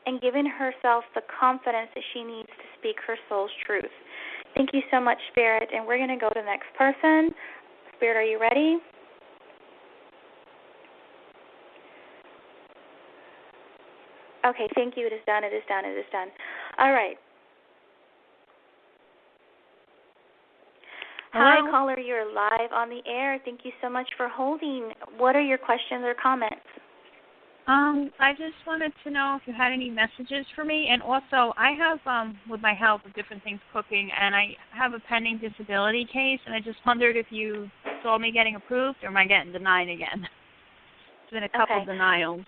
and giving herself the confidence that she needs to speak her soul's truth. Thank you so much, Spirit. And we're going to go to the next person. Spirit, are you ready? Okay, thank you. It is done. It is done. It is done. All right. Hi, caller. You're live on the air. Thank you so much for holding. What are your questions or comments? I just wanted to know if you had any messages for me. And also, I have, with my health, of different things cooking, and I have a pending disability case, and I just wondered if you saw me getting approved or am I getting denied again? It's been a couple denials.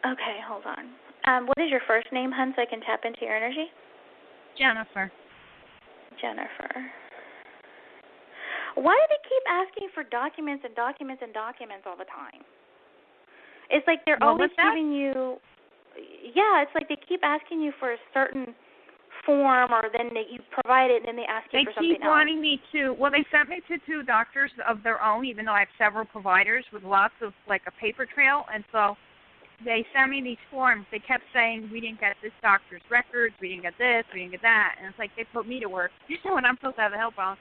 Okay, hold on. What is your first name, hon, so I can tap into your energy? Jennifer. Jennifer. Why do they keep asking for documents and documents and documents all the time? It's like they're always giving you, it's like they keep asking you for a certain form, or then you provide it and then they ask you for something else. They keep wanting me to, they sent me to 2 doctors of their own, even though I have several providers with lots of, like, a paper trail, and so they sent me these forms. They kept saying, we didn't get this doctor's records, we didn't get this, we didn't get that, and it's like they put me to work when I'm supposed to have the help on.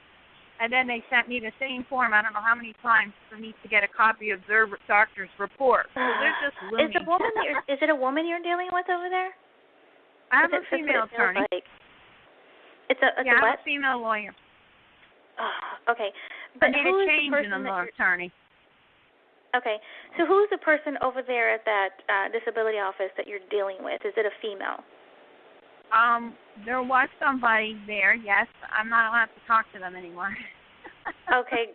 And then they sent me the same form, I don't know how many times, for me to get a copy of their doctor's report. So they're just loony. Is it a woman you're dealing with over there? I have a female attorney. Like? It's a I'm a female lawyer. Okay. But I need a change in the law attorney. Okay. So who's the person over there at that disability office that you're dealing with? Is it a female? There was somebody there, yes. I'm not allowed to talk to them anymore. Okay,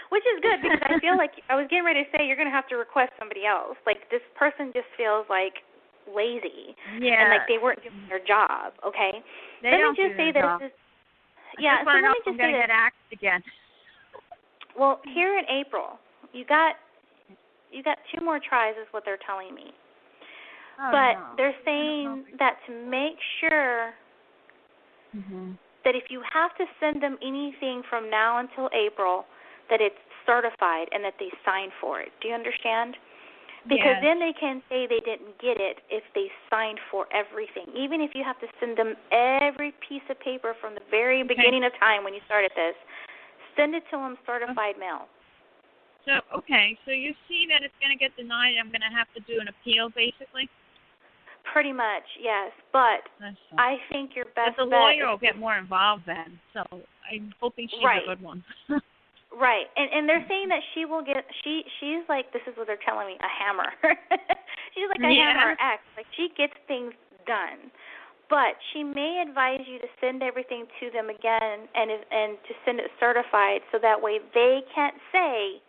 which is good because I feel like I was getting ready to say you're going to have to request somebody else. Like this person just feels like lazy and like they weren't doing their job. Okay, let me just say this is yeah. So let me just say get axed again. Well, here in April, you got 2 more tries, is what they're telling me. Oh, but no. They're saying that to make sure that if you have to send them anything from now until April, that it's certified and that they sign for it. Do you understand? Because then they can say they didn't get it if they signed for everything. Even if you have to send them every piece of paper from the very beginning of time when you started this, send it to them certified mail. So you see that it's going to get denied. I'm going to have to do an appeal, basically? Pretty much, yes. But I think your best bet... But the lawyer will get more involved then, so I'm hoping she's a good one. Right. And they're saying that she will get... She's like, this is what they're telling me, a hammer. She's like a hammer X. Like, she gets things done. But she may advise you to send everything to them again and to send it certified so that way they can't say...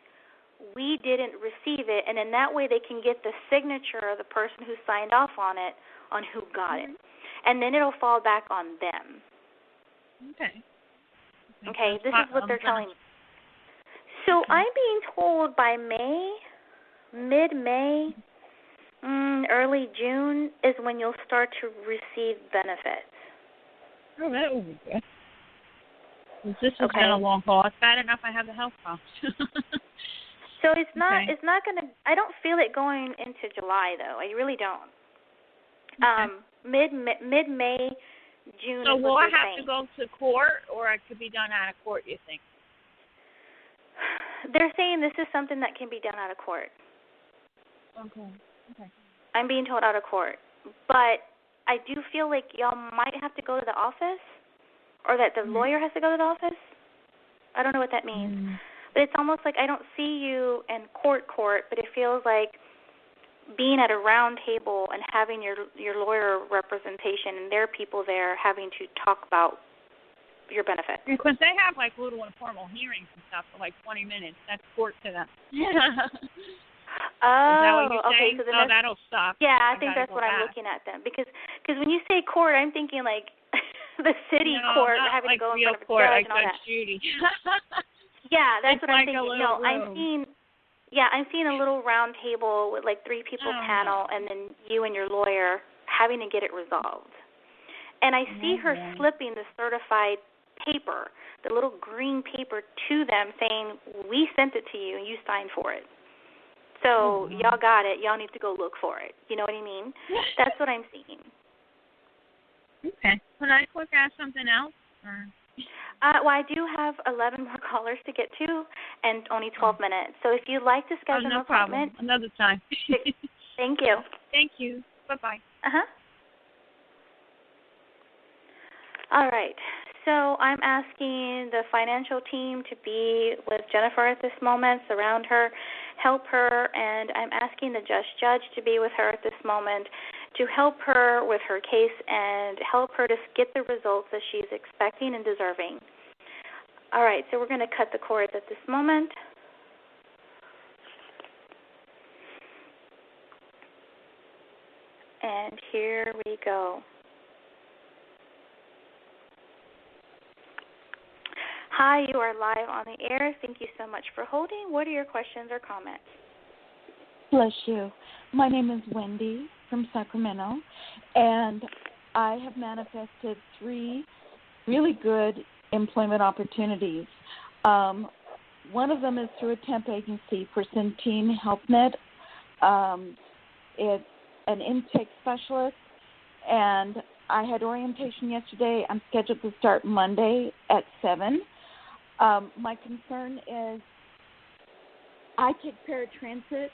we didn't receive it, and in that way they can get the signature of the person who signed off on it, on who got it. And then it'll fall back on them. Okay, this is what they're telling me. So I'm being told by mid-May, early June is when you'll start to receive benefits. Oh, that will be good. This has been a long haul. It's bad enough I have the health problems. So it's not going to, I don't feel it going into July, though. I really don't. Mid-May, June so is will what I have to go to court, or it could be done out of court, you think? They're saying this is something that can be done out of court. Okay. I'm being told out of court. But I do feel like y'all might have to go to the office, or that the lawyer has to go to the office. I don't know what that means. But it's almost like I don't see you in court, but it feels like being at a round table and having your lawyer representation and their people there having to talk about your benefits. Because they have like little informal hearings and stuff for like 20 minutes. That's court to them. Oh, is that what you're okay. saying? So then that'll stop. Yeah, I think that's what I'm looking at then. Because when you say court, I'm thinking like the city court having like to go in front of a court, judge like and all Judge that. Judy. Yeah, that's it's what I'm like thinking. No, room. I'm seeing a little round table with like 3 people panel, and then you and your lawyer having to get it resolved. And I see her slipping the certified paper, the little green paper, to them saying, we sent it to you and you signed for it. So y'all got it. Y'all need to go look for it. You know what I mean? That's what I'm seeing. Okay. Can I quick ask something else? Or? Well, I do have 11 more callers to get to and only 12 minutes. So if you'd like to schedule an appointment. Another time. Thank you. Thank you. Bye-bye. All right. So I'm asking the financial team to be with Jennifer at this moment, surround her, help her, and I'm asking the just judge to be with her at this moment to help her with her case and help her to get the results that she's expecting and deserving. All right, so we're going to cut the cords at this moment. And here we go. Hi, you are live on the air. Thank you so much for holding. What are your questions or comments? Bless you. My name is Wendy from Sacramento, and I have manifested 3 really good employment opportunities. One of them is through a temp agency for Centene HealthNet. It's an intake specialist, and I had orientation yesterday. I'm scheduled to start Monday at 7. My concern is I take paratransit,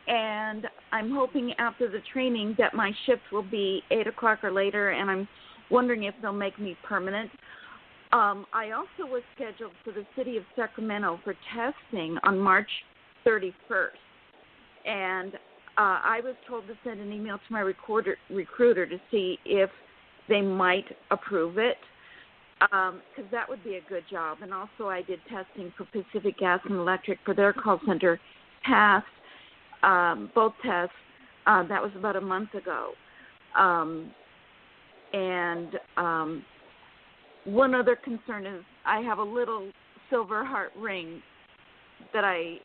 and I'm hoping after the training that my shift will be 8 o'clock or later, and I'm wondering if they'll make me permanent. I also was scheduled for the city of Sacramento for testing on March 31st, and I was told to send an email to my recruiter to see if they might approve it, because that would be a good job. And also I did testing for Pacific Gas and Electric for their call center, passed both tests. That was about a month ago. And one other concern is I have a little silver heart ring that I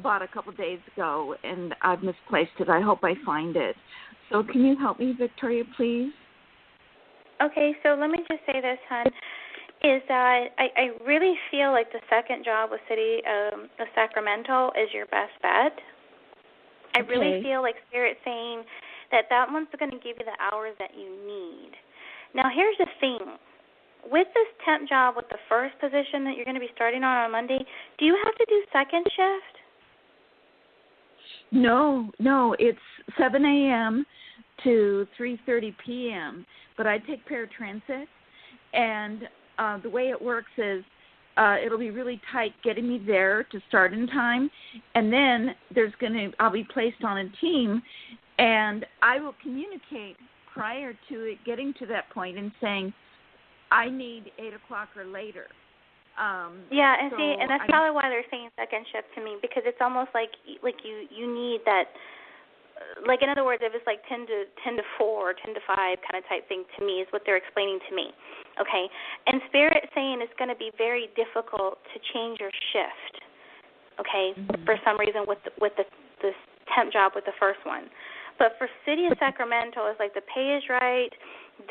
bought a couple days ago, and I've misplaced it. I hope I find it. So can you help me, Victoria, please? Okay, so let me just say this, hon, is that I really feel like the second job with City of Sacramento is your best bet. I really feel like Spirit's saying that one's going to give you the hours that you need. Now, here's the thing. With this temp job with the first position that you're going to be starting on Monday, do you have to do second shift? No, it's 7 a.m. to 3:30 p.m., but I take paratransit, and the way it works is it'll be really tight getting me there to start in time, and then I'll be placed on a team, and I will communicate prior to it getting to that point and saying, I need 8 o'clock or later. And that's probably why they're saying second shift to me, because it's almost like you need that. Like, in other words, if it's like 10 to 4 or 10 to 5 kind of type thing to me is what they're explaining to me, okay? And Spirit saying it's going to be very difficult to change your shift, okay, for some reason with this temp job with the first one. But for City of Sacramento, it's like the pay is right,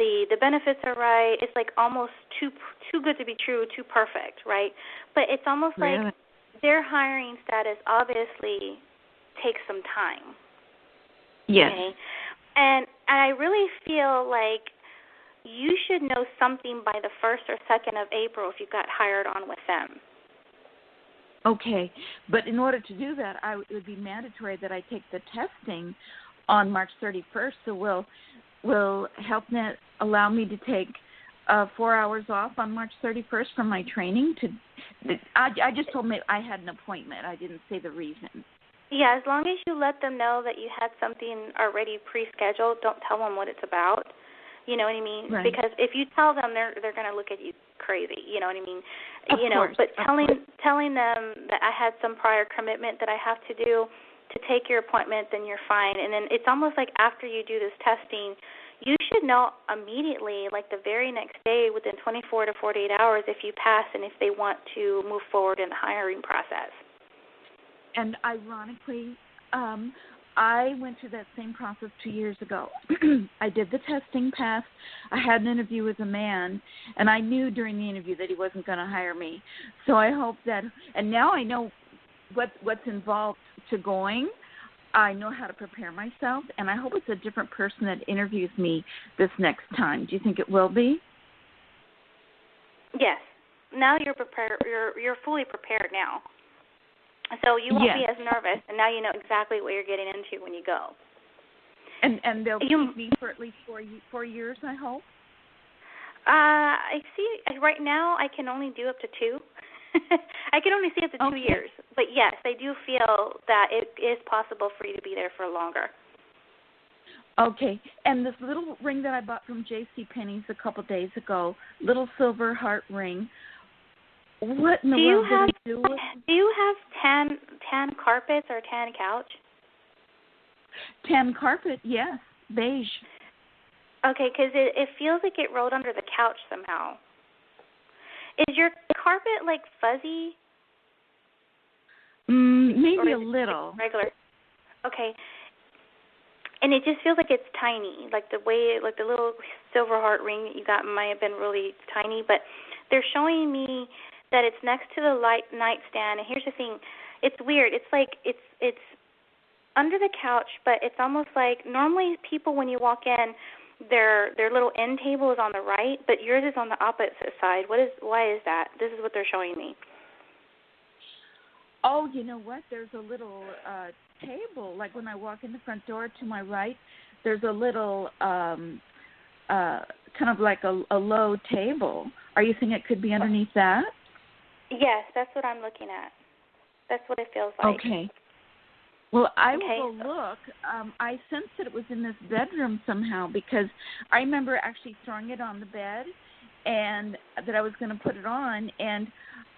the benefits are right. It's like almost too good to be true, too perfect, right? But it's almost like their hiring status obviously takes some time. Yes. Okay? And I really feel like you should know something by the 1st or 2nd of April if you got hired on with them. Okay. But in order to do that, it would be mandatory that I take the testing on March 31st. So will HealthNet allow me to take 4 hours off on March 31st from my training? I just told them I had an appointment. I didn't say the reason. Yeah, as long as you let them know that you had something already pre-scheduled, don't tell them what it's about. You know what I mean? Right. Because if you tell them, they're going to look at you crazy. You know what I mean? Of course. But telling them that I had some prior commitment that I have to do to take your appointment, then you're fine. And then it's almost like after you do this testing, you should know immediately, like the very next day, within 24 to 48 hours, if you pass and if they want to move forward in the hiring process. And ironically, I went through that same process 2 years ago. I did the testing, passed. I had an interview with a man, and I knew during the interview that he wasn't going to hire me. So I hope that, and now I know what's involved to going. I know how to prepare myself, and I hope it's a different person that interviews me this next time. Do you think it will be? Yes. Now you're prepared. You're fully prepared now. So you won't be as nervous, and now you know exactly what you're getting into when you go. And they'll keep me for at least 4 years, I hope? I see. Right now I can only do up to 2. I can only see up to 2 years. But, yes, I do feel that it is possible for you to be there for longer. Okay. And this little ring that I bought from JCPenney's a couple days ago, little silver heart ring, what in the world did I do with it? Do you have tan carpets or tan couch? Tan carpet, yes. Beige. Okay, because it feels like it rolled under the couch somehow. Is your carpet, like, fuzzy? Maybe a little. Regular. Okay. And it just feels like it's tiny, like the way, like the little silver heart ring that you got might have been really tiny, but they're showing me that it's next to the light nightstand. And here's the thing, it's weird. It's like it's under the couch, but it's almost like normally people when you walk in, their little end table is on the right, but yours is on the opposite side. Why is that? This is what they're showing me. Oh, you know what? There's a little table. Like when I walk in the front door to my right, there's a little kind of like a low table. Are you thinking it could be underneath that? Yes, that's what I'm looking at. That's what it feels like. Okay. Well, I will go look. I sensed that it was in this bedroom somehow because I remember actually throwing it on the bed and that I was going to put it on, and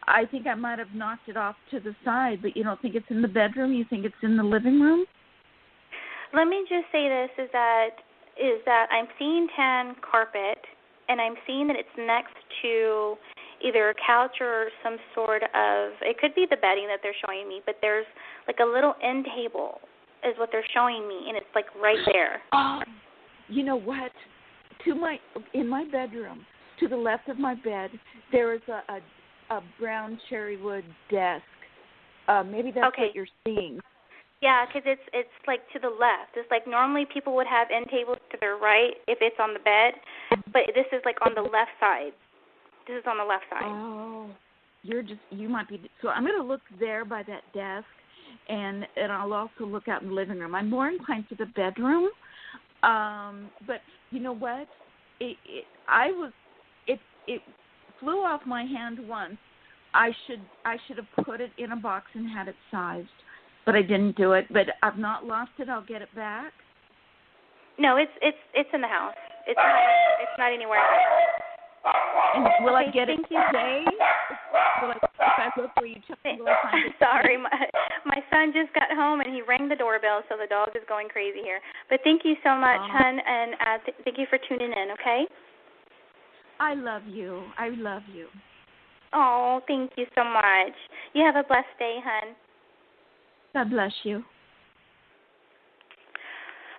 I think I might have knocked it off to the side, but you don't think it's in the bedroom? You think it's in the living room? Let me just say this, is that I'm seeing tan carpet, and I'm seeing that it's next to either a couch or some sort of, it could be the bedding that they're showing me, but there's like a little end table is what they're showing me, and it's like right there. Oh, you know what? In my bedroom, to the left of my bed, there is a brown cherry wood desk. Maybe that's what you're seeing. Yeah, because it's like to the left. It's like normally people would have end tables to their right if it's on the bed, but this is like on the left side. This is on the left side. Oh, you might be. So I'm going to look there by that desk, and I'll also look out in the living room. I'm more inclined to the bedroom, but you know what? It flew off my hand once. I should have put it in a box and had it sized, but I didn't do it. But I've not lost it. I'll get it back. No, it's in the house. It's not anywhere. And will I get it today? If I look where you took me, will I find it? Sorry, my son just got home and he rang the doorbell, so the dog is going crazy here. But thank you so much, hon, and thank you for tuning in. Okay. I love you. I love you. Oh, thank you so much. You have a blessed day, hon. God bless you.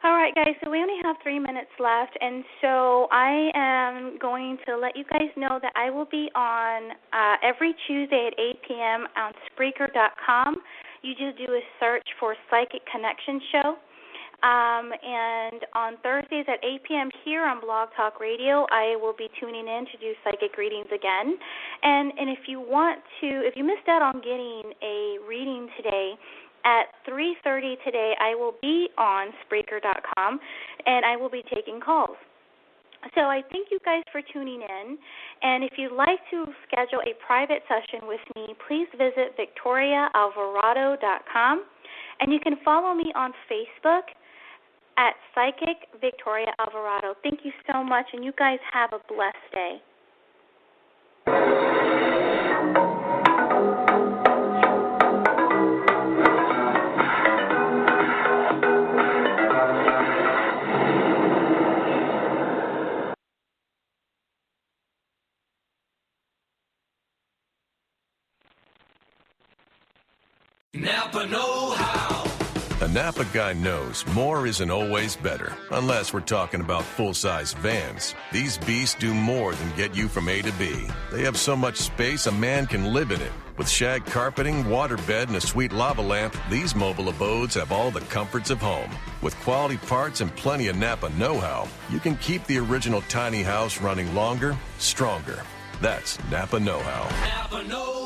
All right, guys, so we only have 3 minutes left, and so I am going to let you guys know that I will be on every Tuesday at 8 p.m. on Spreaker.com. You just do a search for Psychic Connection Show. And on Thursdays at 8 p.m. here on Blog Talk Radio, I will be tuning in to do psychic readings again. And if you missed out on getting a reading today, at 3:30 today, I will be on Spreaker.com, and I will be taking calls. So I thank you guys for tuning in, and if you'd like to schedule a private session with me, please visit VictoriaAlvarado.com, and you can follow me on Facebook at Psychic Victoria Alvarado. Thank you so much, and you guys have a blessed day. Napa know-how. A Napa guy knows more isn't always better, unless we're talking about full-size vans. These beasts do more than get you from A to B. They have so much space a man can live in it. With shag carpeting, waterbed, and a sweet lava lamp, these mobile abodes have all the comforts of home. With quality parts and plenty of Napa know-how, you can keep the original tiny house running longer, stronger. That's Napa know-how. Napa know-how.